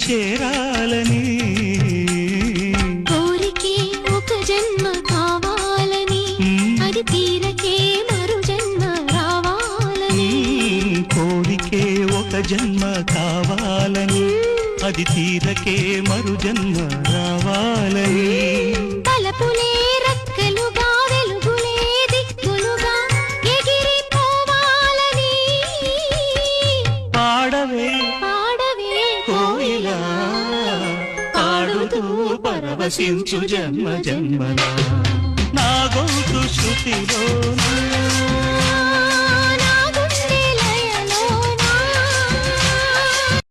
చేరాలని కోరికే ఒక జన్మ కావాలని అది తీరకే మరు జన్మ రావాలని కోరికే ఒక జన్మ కావాలని అది తీరకే మరు జన్మ రావాలని తలపులే రక్కలుగా వెలుగులే దిక్కులుగా ఎగిరిపోవాలని పాడవే పాడవే కోయిలా పాడుతూ పరవశించు జన్మ జన్మలా నా గొంతు శృతిలో